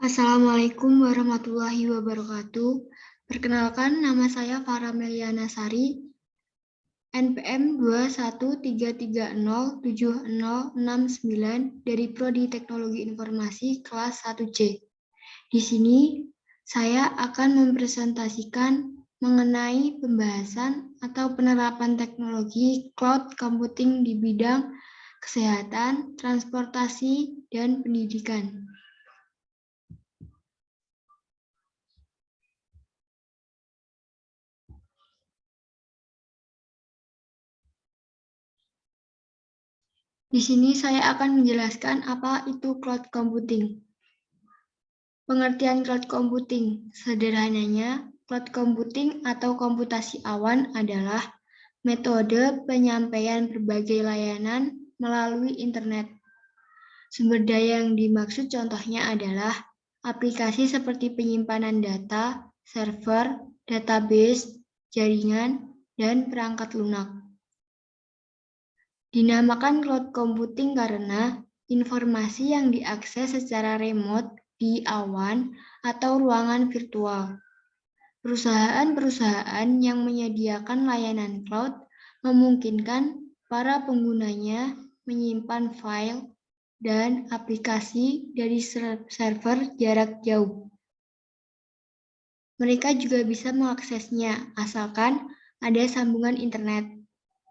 Assalamualaikum warahmatullahi wabarakatuh. Perkenalkan, nama saya Farah Meliana Sari, NPM 213307069 dari Prodi Teknologi Informasi kelas 1C. Di sini, saya akan mempresentasikan mengenai pembahasan atau penerapan teknologi cloud computing di bidang kesehatan, transportasi, dan pendidikan. Di sini saya akan menjelaskan apa itu cloud computing. Pengertian cloud computing, sederhananya, cloud computing atau komputasi awan adalah metode penyampaian berbagai layanan melalui internet. Sumber daya yang dimaksud contohnya adalah aplikasi seperti penyimpanan data, server, database, jaringan, dan perangkat lunak. Dinamakan cloud computing karena informasi yang diakses secara remote di awan atau ruangan virtual. Perusahaan-perusahaan yang menyediakan layanan cloud memungkinkan para penggunanya menyimpan file dan aplikasi dari server jarak jauh. Mereka juga bisa mengaksesnya asalkan ada sambungan internet.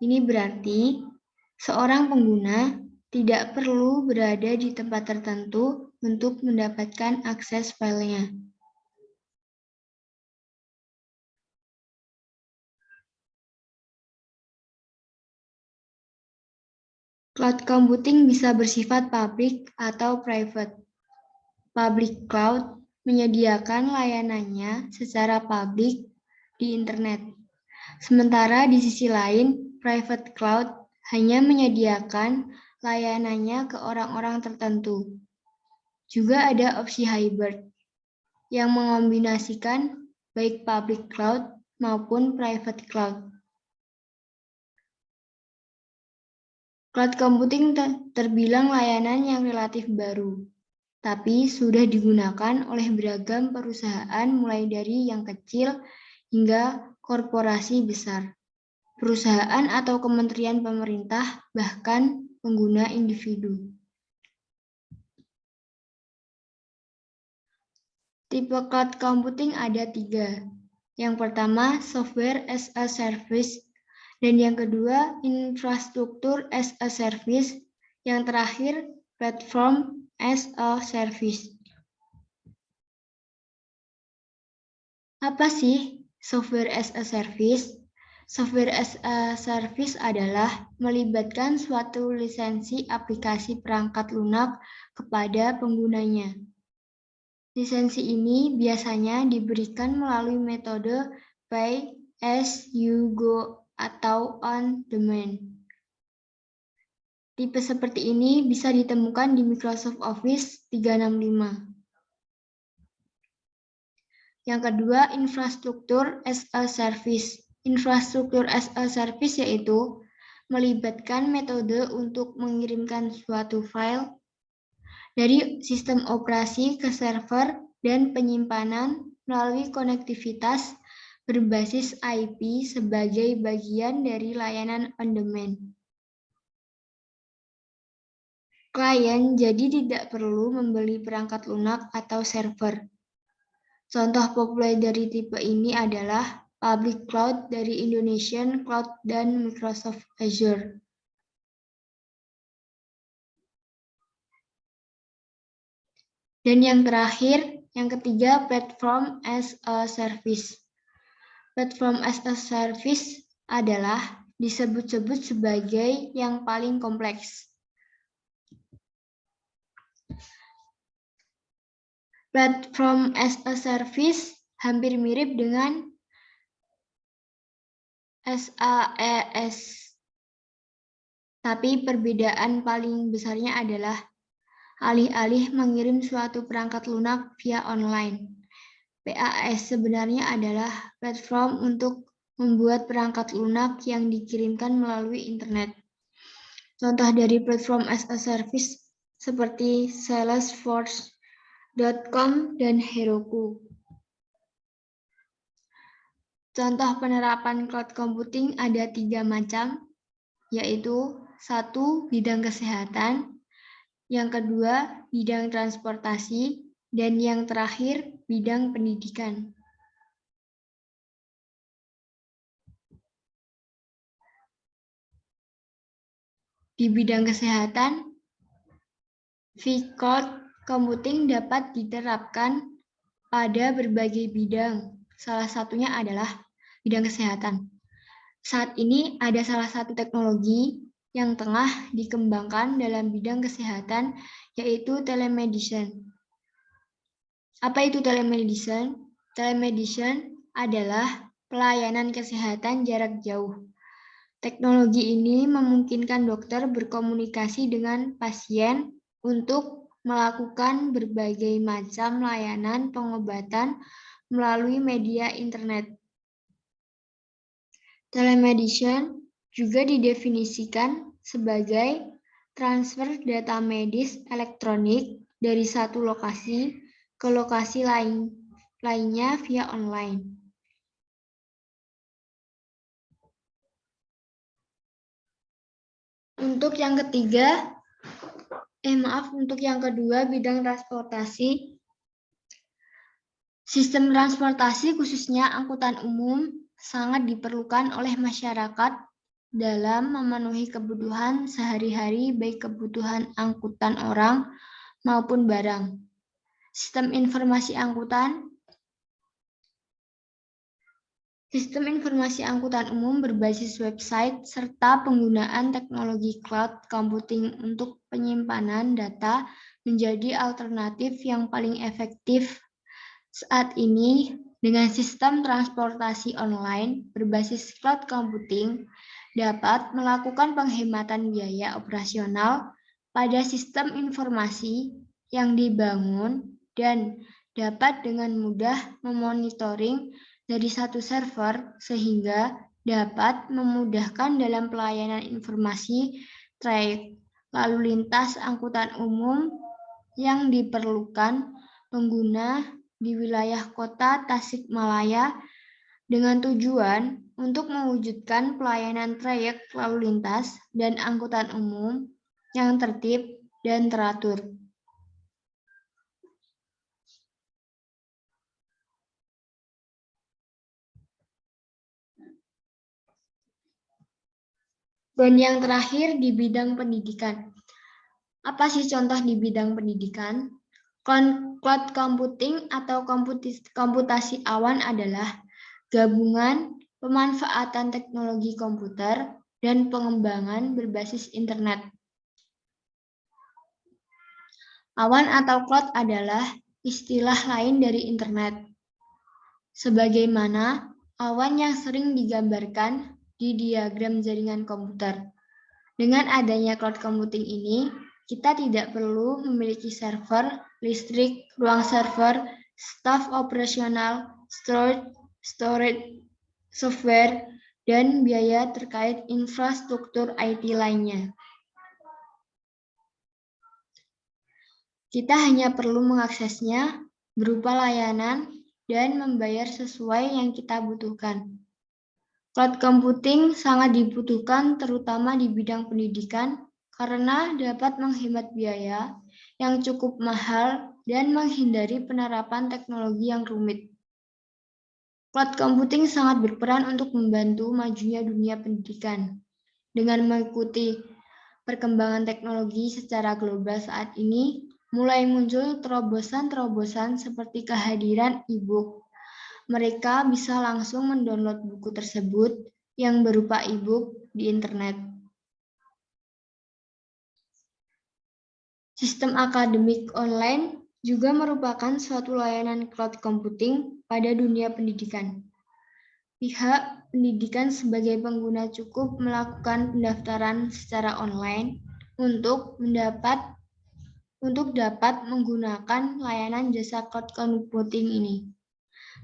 Ini berarti seorang pengguna tidak perlu berada di tempat tertentu untuk mendapatkan akses filenya. Cloud computing bisa bersifat public atau private. Public cloud menyediakan layanannya secara publik di internet. Sementara di sisi lain, private cloud hanya menyediakan layanannya ke orang-orang tertentu. Juga ada opsi hybrid yang mengombinasikan baik public cloud maupun private cloud. Cloud computing terbilang layanan yang relatif baru, tapi sudah digunakan oleh beragam perusahaan mulai dari yang kecil hingga korporasi besar, perusahaan atau kementerian pemerintah, bahkan pengguna individu. Tipe cloud computing ada 3. Yang pertama, software as a service, dan yang kedua, infrastruktur as a service, yang terakhir, platform as a service. Apa sih software as a service? Software as a service adalah melibatkan suatu lisensi aplikasi perangkat lunak kepada penggunanya. Lisensi ini biasanya diberikan melalui metode pay as you go atau on demand. Tipe seperti ini bisa ditemukan di Microsoft Office 365. Yang kedua, infrastruktur as a service. Infrastruktur as a service yaitu melibatkan metode untuk mengirimkan suatu file dari sistem operasi ke server dan penyimpanan melalui konektivitas berbasis IP sebagai bagian dari layanan on demand. Klien jadi tidak perlu membeli perangkat lunak atau server. Contoh populer dari tipe ini adalah public cloud dari Indonesian Cloud dan Microsoft Azure. Dan yang terakhir, yang ketiga, platform as a service. Platform as a service adalah disebut-sebut sebagai yang paling kompleks. Platform as a service hampir mirip dengan SaaS, tapi perbedaan paling besarnya adalah alih-alih mengirim suatu perangkat lunak via online. PaaS sebenarnya adalah platform untuk membuat perangkat lunak yang dikirimkan melalui internet. Contoh dari platform as a service seperti Salesforce, .com, dan Heroku. Contoh penerapan cloud computing ada 3 macam, yaitu 1. Bidang kesehatan, yang kedua bidang transportasi, dan yang terakhir bidang pendidikan. Di bidang kesehatan, cloud computing dapat diterapkan pada berbagai bidang. Salah satunya adalah bidang kesehatan. Saat ini ada salah satu teknologi yang tengah dikembangkan dalam bidang kesehatan, yaitu telemedicine. Apa itu telemedicine? Telemedicine adalah pelayanan kesehatan jarak jauh. Teknologi ini memungkinkan dokter berkomunikasi dengan pasien untuk melakukan berbagai macam layanan pengobatan melalui media internet. Telemedicine juga didefinisikan sebagai transfer data medis elektronik dari satu lokasi ke lokasi lainnya via online. Untuk yang kedua, bidang transportasi. Sistem transportasi khususnya angkutan umum sangat diperlukan oleh masyarakat dalam memenuhi kebutuhan sehari-hari, baik kebutuhan angkutan orang maupun barang. Sistem informasi angkutan umum berbasis website serta penggunaan teknologi cloud computing untuk penyimpanan data menjadi alternatif yang paling efektif saat ini. Dengan sistem transportasi online berbasis cloud computing dapat melakukan penghematan biaya operasional pada sistem informasi yang dibangun dan dapat dengan mudah memonitoring dari satu server sehingga dapat memudahkan dalam pelayanan informasi trayek lalu lintas angkutan umum yang diperlukan pengguna di wilayah kota Tasikmalaya dengan tujuan untuk mewujudkan pelayanan trayek lalu lintas dan angkutan umum yang tertib dan teratur. Dan yang terakhir di bidang pendidikan. Apa sih contoh di bidang pendidikan? Cloud computing atau komputasi awan adalah gabungan pemanfaatan teknologi komputer dan pengembangan berbasis internet. Awan atau cloud adalah istilah lain dari internet. Sebagaimana awan yang sering digambarkan di diagram jaringan komputer. Dengan adanya cloud computing ini, kita tidak perlu memiliki server, listrik, ruang server, staf operasional, storage, software, dan biaya terkait infrastruktur IT lainnya. Kita hanya perlu mengaksesnya berupa layanan dan membayar sesuai yang kita butuhkan. Cloud computing sangat dibutuhkan terutama di bidang pendidikan karena dapat menghemat biaya yang cukup mahal dan menghindari penerapan teknologi yang rumit. Cloud computing sangat berperan untuk membantu majunya dunia pendidikan. Dengan mengikuti perkembangan teknologi secara global saat ini, mulai muncul terobosan-terobosan seperti kehadiran e-book. Mereka bisa langsung mendownload buku tersebut yang berupa e-book di internet. Sistem akademik online juga merupakan suatu layanan cloud computing pada dunia pendidikan. Pihak pendidikan sebagai pengguna cukup melakukan pendaftaran secara online untuk dapat menggunakan layanan jasa cloud computing ini.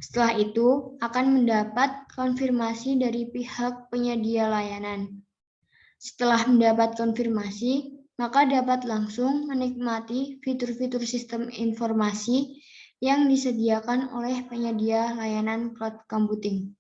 Setelah itu, akan mendapat konfirmasi dari pihak penyedia layanan. Setelah mendapat konfirmasi, maka dapat langsung menikmati fitur-fitur sistem informasi yang disediakan oleh penyedia layanan cloud computing.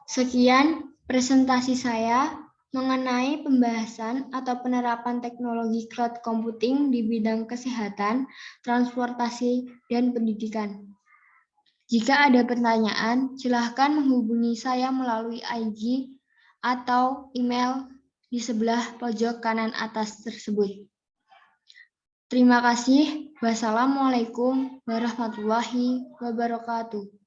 Sekian presentasi saya mengenai pembahasan atau penerapan teknologi cloud computing di bidang kesehatan, transportasi, dan pendidikan. Jika ada pertanyaan, silakan menghubungi saya melalui IG atau email di sebelah pojok kanan atas tersebut. Terima kasih. Wassalamualaikum warahmatullahi wabarakatuh.